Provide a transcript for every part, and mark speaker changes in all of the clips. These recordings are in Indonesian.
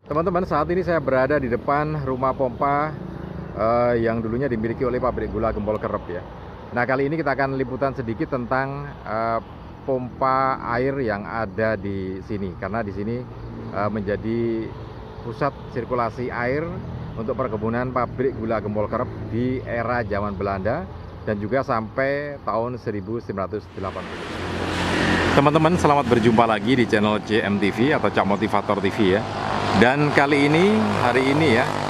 Speaker 1: Teman-teman, saat ini saya berada di depan rumah pompa yang dulunya dimiliki oleh pabrik gula Gempol Kerep ya. Nah, kali ini kita akan liputan sedikit tentang pompa air yang ada di sini, karena di sini menjadi pusat sirkulasi air untuk perkebunan pabrik gula Gempol Kerep di era zaman Belanda dan juga sampai tahun 1980. Teman-teman, selamat berjumpa lagi di channel CMTV atau Cak Motivator TV ya. Dan kali ini,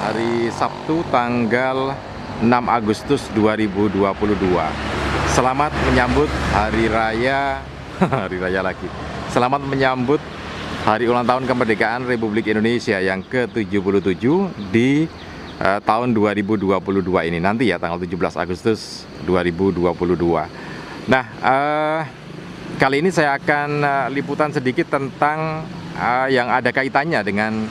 Speaker 1: hari Sabtu tanggal 6 Agustus 2022. Selamat menyambut hari raya, hari raya lagi. Selamat menyambut hari ulang tahun kemerdekaan Republik Indonesia yang ke-77 di tahun 2022 ini. Nanti ya, tanggal 17 Agustus 2022. Nah, kali ini saya akan liputan sedikit tentang yang ada kaitannya dengan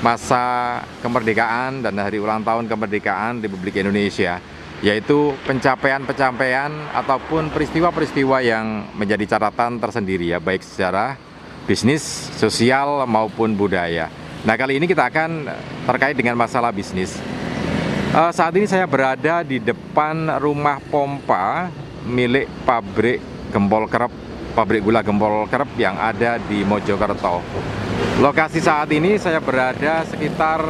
Speaker 1: masa kemerdekaan dan hari ulang tahun kemerdekaan Republik Indonesia, yaitu pencapaian-pencapaian ataupun peristiwa-peristiwa yang menjadi catatan tersendiri ya, baik secara bisnis, sosial maupun budaya. Nah, kali ini kita akan terkait dengan masalah bisnis. Saat ini saya berada di depan rumah pompa milik pabrik Gempol Kerep, pabrik gula Gempol Kerep yang ada di Mojokerto. Lokasi saat ini saya berada sekitar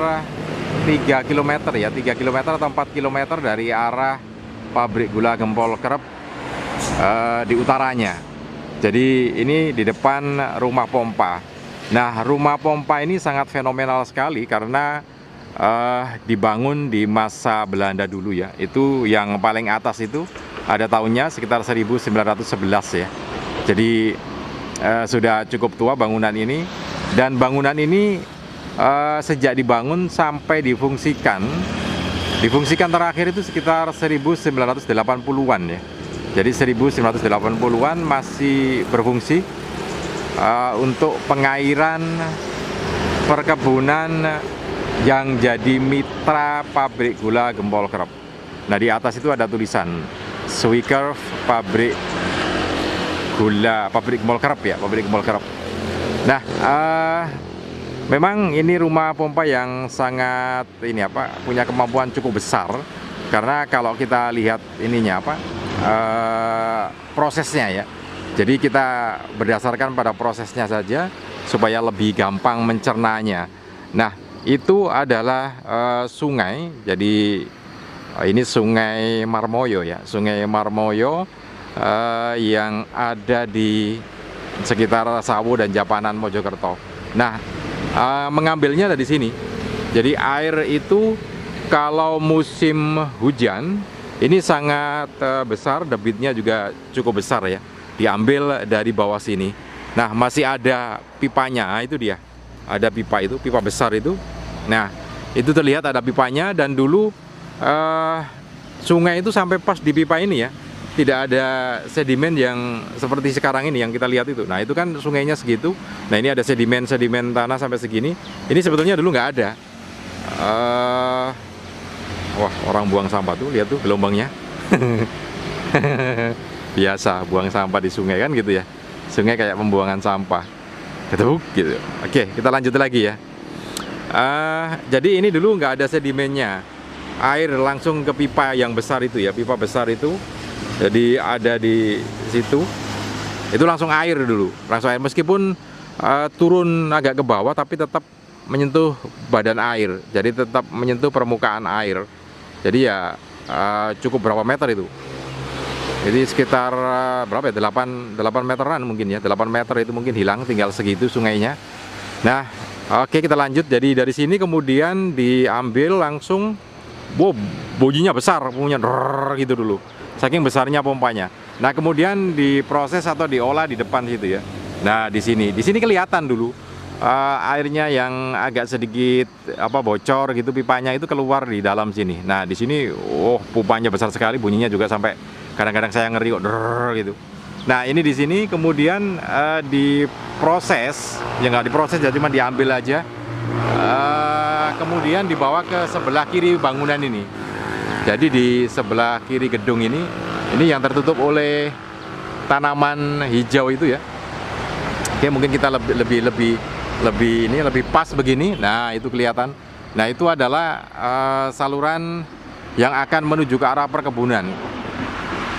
Speaker 1: 3 km ya, 3 km atau 4 km dari arah pabrik gula Gempol Kerep di utaranya. Jadi ini di depan rumah pompa. Nah, rumah pompa ini sangat fenomenal sekali karena dibangun di masa Belanda dulu ya. Itu yang paling atas itu ada tahunnya sekitar 1911 ya. Jadi sudah cukup tua bangunan ini, dan bangunan ini sejak dibangun sampai difungsikan terakhir itu sekitar 1980-an ya. Jadi 1980-an masih berfungsi untuk pengairan perkebunan yang jadi mitra pabrik gula Gempol Kerep. Nah, di atas itu ada tulisan Swikerf pabrik Gempol Kerep ya, pabrik Gempol Kerep. Nah, memang ini rumah pompa yang sangat punya kemampuan cukup besar, karena kalau kita lihat prosesnya ya. Jadi kita berdasarkan pada prosesnya saja supaya lebih gampang mencernanya. Nah, itu adalah sungai. Jadi ini Sungai Marmoyo ya, Sungai Marmoyo yang ada di sekitar Sawo dan Japanan Mojokerto. Nah, mengambilnya dari sini. Jadi air itu kalau musim hujan ini sangat besar, debitnya juga cukup besar ya. Diambil dari bawah sini. Nah, masih ada pipanya. Nah, itu dia. Ada pipa itu, pipa besar itu. Nah, itu terlihat ada pipanya, dan dulu sungai itu sampai pas di pipa ini ya, tidak ada sedimen yang seperti sekarang ini yang kita lihat itu. Nah, itu kan sungainya segitu. Nah, ini ada sedimen tanah sampai segini. Ini sebetulnya dulu nggak ada. Wah, orang buang sampah tuh, lihat tuh gelombangnya. Biasa buang sampah di sungai kan gitu ya. Sungai kayak pembuangan sampah. Gitu. Oke, kita lanjut lagi ya. Jadi ini dulu nggak ada sedimennya. Air langsung ke pipa yang besar itu ya, pipa besar itu. Jadi ada di situ. Itu langsung air dulu, langsung air, meskipun turun agak ke bawah tapi tetap menyentuh badan air. Jadi tetap menyentuh permukaan air. Jadi ya cukup berapa meter itu. Jadi sekitar berapa ya? 8 meteran mungkin ya. 8 meter itu mungkin hilang, tinggal segitu sungainya. Nah, oke, kita lanjut. Jadi dari sini kemudian diambil langsung. Wow, bunyinya besar, punya gitu dulu. Saking besarnya pompanya. Nah, kemudian diproses atau diolah di depan situ ya. Nah, di sini kelihatan dulu airnya yang agak sedikit bocor gitu, pipanya itu keluar di dalam sini. Nah, di sini pupanya besar sekali, bunyinya juga sampai kadang-kadang saya ngeri kok gitu. Nah, ini di sini kemudian diproses, ya nggak diproses, jadi cuma diambil aja. Kemudian dibawa ke sebelah kiri bangunan ini. Jadi di sebelah kiri gedung ini yang tertutup oleh tanaman hijau itu ya. Oke, mungkin kita lebih lebih pas begini. Nah, itu kelihatan. Nah, itu adalah saluran yang akan menuju ke arah perkebunan.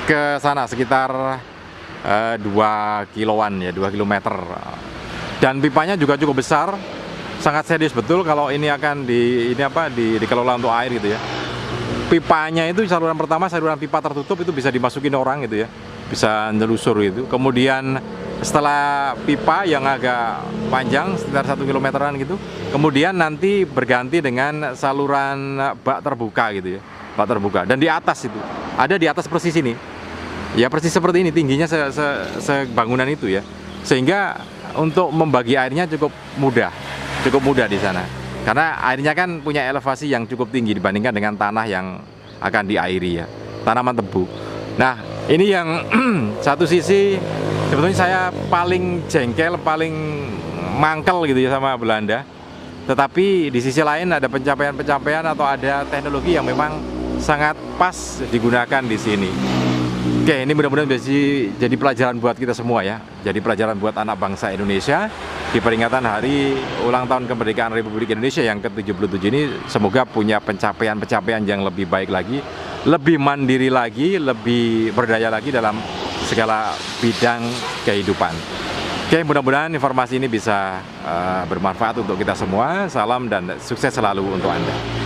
Speaker 1: Ke sana sekitar 2 kiloan ya, 2 kilometer. Dan pipanya juga cukup besar. Sangat serius betul kalau ini akan dikelola untuk air gitu ya. Pipanya itu saluran pertama, saluran pipa tertutup itu bisa dimasukin orang gitu ya. Bisa nelusur gitu. Kemudian setelah pipa yang agak panjang sekitar 1 kilometeran gitu, kemudian nanti berganti dengan saluran bak terbuka gitu ya, bak terbuka. Dan di atas itu ada di atas persis ini ya, persis seperti ini tingginya sebangunan itu ya, sehingga untuk membagi airnya cukup mudah di sana, karena airnya kan punya elevasi yang cukup tinggi dibandingkan dengan tanah yang akan diairi ya, tanaman tebu. Nah, ini yang satu sisi sebetulnya saya paling jengkel, paling mangkel gitu ya sama Belanda. Tetapi di sisi lain ada pencapaian-pencapaian atau ada teknologi yang memang sangat pas digunakan di sini. Oke, ini mudah-mudahan bisa jadi pelajaran buat kita semua ya. Jadi pelajaran buat anak bangsa Indonesia di peringatan hari ulang tahun kemerdekaan Republik Indonesia yang ke-77 ini, semoga punya pencapaian-pencapaian yang lebih baik lagi, lebih mandiri lagi, lebih berdaya lagi dalam segala bidang kehidupan. Oke, mudah-mudahan informasi ini bisa bermanfaat untuk kita semua. Salam dan sukses selalu untuk Anda.